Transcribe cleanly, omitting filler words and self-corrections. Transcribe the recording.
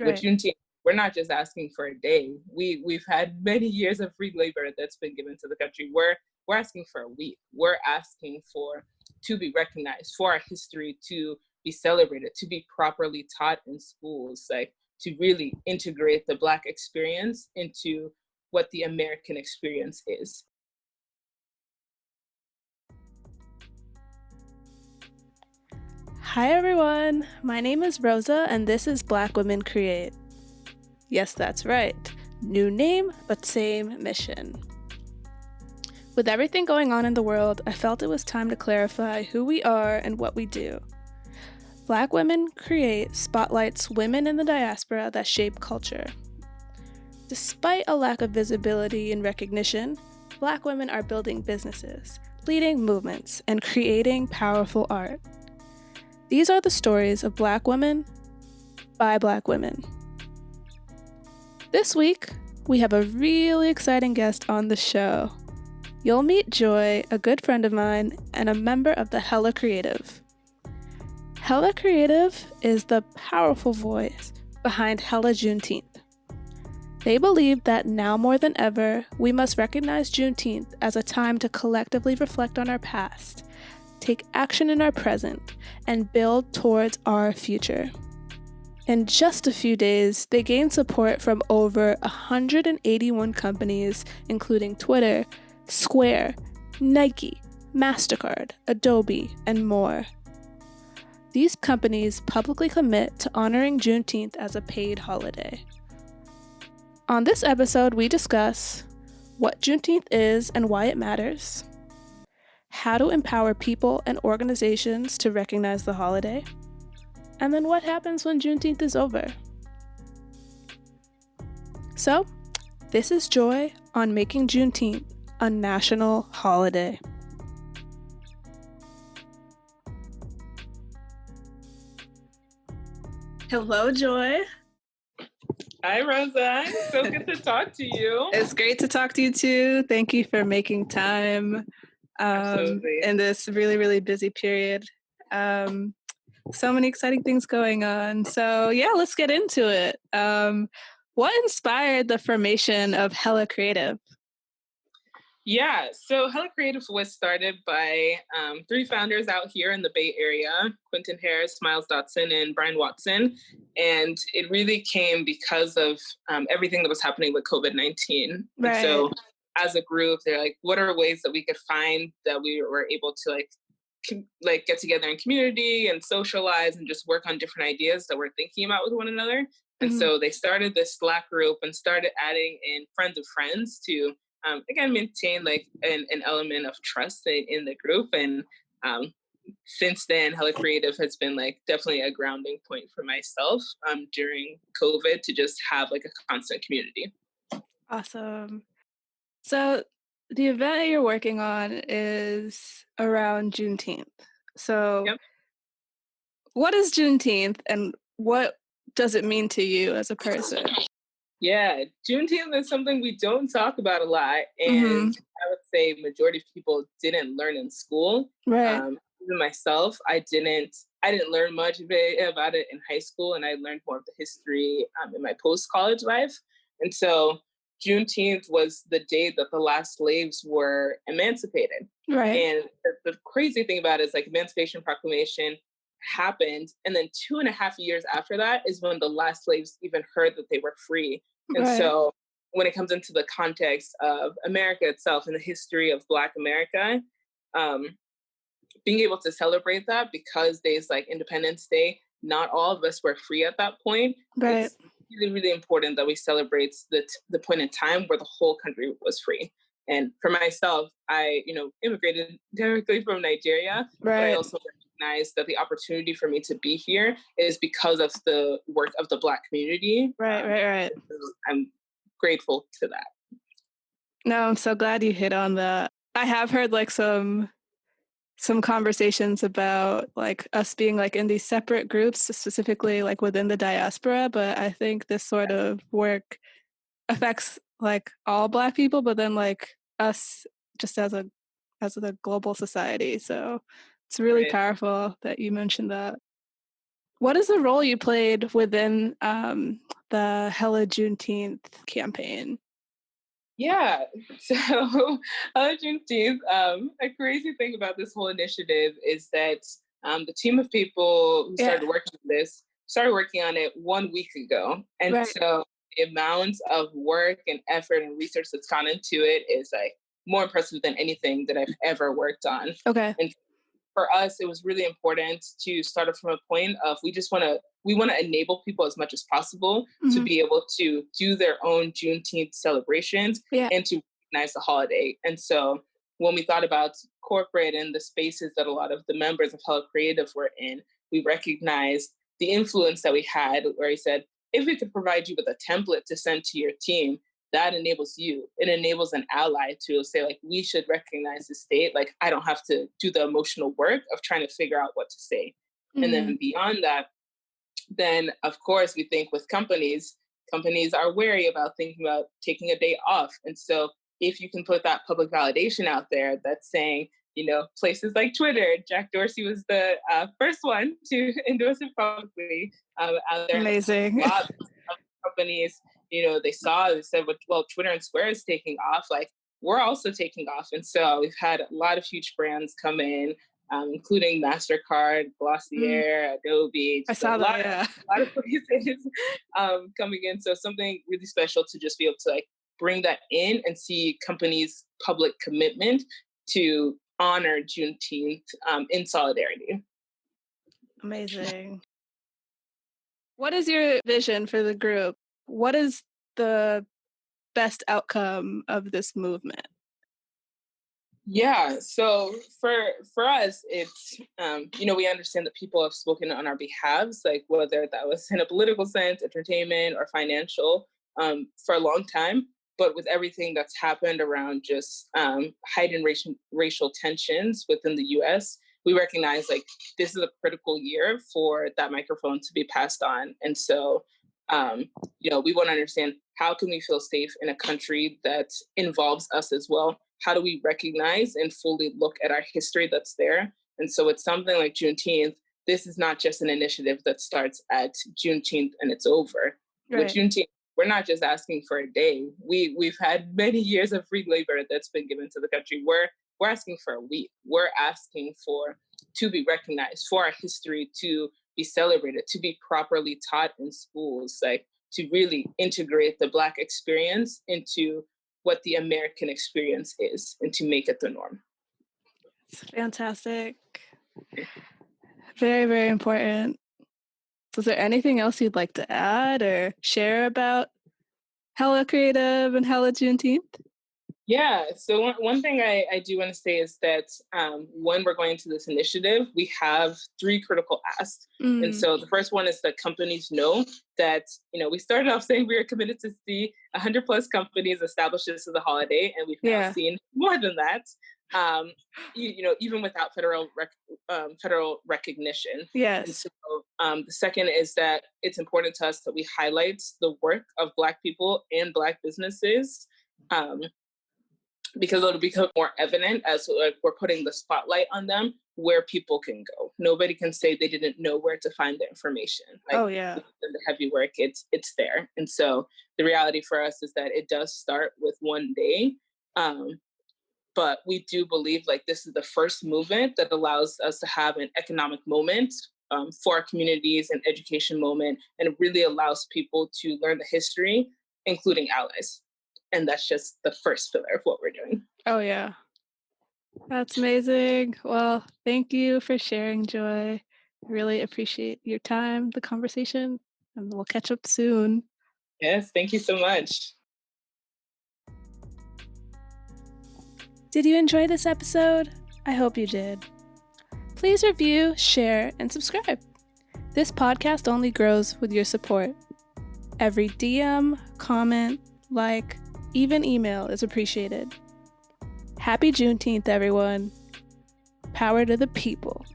with Right. Juneteenth, we're not just asking for a day. We've had many years of free labor that's been given to the country. We're asking for a week. We're asking for to be recognized, for our history to be celebrated, to be properly taught in schools, like to really integrate the Black experience into what the American experience is. Hi everyone, my name is Rosa and this is Black Women Create. Yes, that's right. New name, but same mission. With everything going on in the world, I felt it was time to clarify who we are and what we do. Black Women Create spotlights women in the diaspora that shape culture. Despite a lack of visibility and recognition, Black women are building businesses, leading movements, and creating powerful art. These are the stories of Black women by Black women. This week, we have a really exciting guest on the show. You'll meet Joy, a good friend of mine, and a member of the Hella Creative. Hella Creative is the powerful voice behind Hella Juneteenth. They believe that now more than ever, we must recognize Juneteenth as a time to collectively reflect on our past, take action in our present, and build towards our future. In just a few days, they gained support from over 181 companies, including Twitter, Square, Nike, MasterCard, Adobe, and more. These companies publicly commit to honoring Juneteenth as a paid holiday. On this episode, we discuss what Juneteenth is and why it matters, how to empower people and organizations to recognize the holiday, and then what happens when Juneteenth is over. So, this is Joy on making Juneteenth a national holiday. Hello, Joy. Hi, Rosa. So good to talk to you. It's great to talk to you too. Thank you for making time in this really, really busy period. So many exciting things going on. So yeah, let's get into it. What inspired the formation of Hella Creative? Yeah, so Hella Creative was started by three founders out here in the Bay Area, Quentin Harris, Miles Dotson, and Brian Watson. And it really came because of everything that was happening with COVID-19. Right. And so as a group, they're like, what are ways that we could find that we were able to get together in community and socialize and just work on different ideas that we're thinking about with one another. And so they started this Slack group and started adding in friends of friends to again, maintain an element of trust in the group. And since then, Hella Creative has been definitely a grounding point for myself during COVID to just have a constant community. Awesome. So the event that you're working on is around Juneteenth. So Yep. What is Juneteenth and what does it mean to you as a person? Yeah, Juneteenth is something we don't talk about a lot, and I would say majority of people didn't learn in school. Right. Even myself, I didn't learn much about it in high school, and I learned more of the history in my post-college life. And so Juneteenth was the day that the last slaves were emancipated. Right. And the crazy thing about it is Emancipation Proclamation happened, and then 2.5 years after that is when the last slaves even heard that they were free. And so when it comes into the context of America itself and the history of Black America, being able to celebrate that because days like Independence Day, not all of us were free at that point. Right. It's really, really important that we celebrate the point in time where the whole country was free. And for myself, I, immigrated directly from Nigeria, but I also recognize that the opportunity for me to be here is because of the work of the Black community. Right. I'm grateful to that. No, I'm so glad you hit on that. I have heard some conversations about us being in these separate groups, specifically within the diaspora, but I think this sort of work affects all Black people, but then us just as a global society. So it's really powerful that you mentioned that. What is the role you played within the Hella Juneteenth campaign? Yeah, so Juneteenth, a crazy thing about this whole initiative is that the team of people who Yeah, started working on it 1 week ago. And right. so the amount of work and effort and research that's gone into it is like more impressive than anything that I've ever worked on. Okay. And for us, it was really important to start it from a point of we want to enable people as much as possible to Hmm. be able to do their own Juneteenth celebrations Yeah. and to recognize the holiday. And so when we thought about corporate and the spaces that a lot of the members of Hella Creative were in, we recognized the influence that we had, where he said, if we could provide you with a template to send to your team, that enables you. It enables an ally to say, like, we should recognize the state. Like, I don't have to do the emotional work of trying to figure out what to say. And Hmm. then beyond that, then of course we think with companies are wary about thinking about taking a day off. And so if you can put that public validation out there that's saying, places like Twitter, Jack Dorsey was the first one to endorse it publicly out there. And Amazing. a lot of companies, they said, well, Twitter and Square is taking off. Like, we're also taking off. And so we've had a lot of huge brands come in, including MasterCard, Mm, Glossier, Adobe, I just a saw that. lot, Yeah. a lot of places coming in. So something really special to just be able to like bring that in and see companies' public commitment to honor Juneteenth in solidarity. Amazing. What is your vision for the group? What is the best outcome of this movement? Yeah, so for us, it's we understand that people have spoken on our behalves, like whether that was in a political sense, entertainment, or financial, for a long time. But with everything that's happened around just heightened racial tensions within the U.S., we recognize like this is a critical year for that microphone to be passed on, and so um, we want to understand how can we feel safe in a country that involves us as well. How do we recognize and fully look at our history that's there? And so it's something like Juneteenth. This is not just an initiative that starts at Juneteenth and it's over. With Right. Juneteenth, we're not just asking for a day. We've had many years of free labor that's been given to the country. We're asking for a week. We're asking for to be recognized, for our history to be celebrated, to be properly taught in schools, like to really integrate the Black experience into what the American experience is and to make it the norm. It's fantastic. Very, very important. So is there anything else you'd like to add or share about Hella Creative and Hella Juneteenth? Yeah. So one thing I do want to say is that when we're going to this initiative, we have three critical asks. And Mm, so the first one is that companies know that, we started off saying we are committed to see 100 plus companies establish this as a holiday, and we've now yeah. seen more than that. Even without federal recognition. And Yes. so the second is that it's important to us that we highlight the work of Black people and Black businesses. Um, because it'll become more evident as we're putting the spotlight on them where people can go. Nobody can say they didn't know where to find the information. Like Oh, yeah. the heavy work, it's there. And so the reality for us is that it does start with one day. But we do believe like this is the first movement that allows us to have an economic moment for our communities, an education moment, and it really allows people to learn the history, including allies. And that's just the first pillar of what we're doing. Oh, yeah. That's amazing. Well, thank you for sharing, Joy. I really appreciate your time, the conversation, and we'll catch up soon. Yes, thank you so much. Did you enjoy this episode? I hope you did. Please review, share, and subscribe. This podcast only grows with your support. Every DM, comment, like, even email is appreciated. Happy Juneteenth, everyone. Power to the people.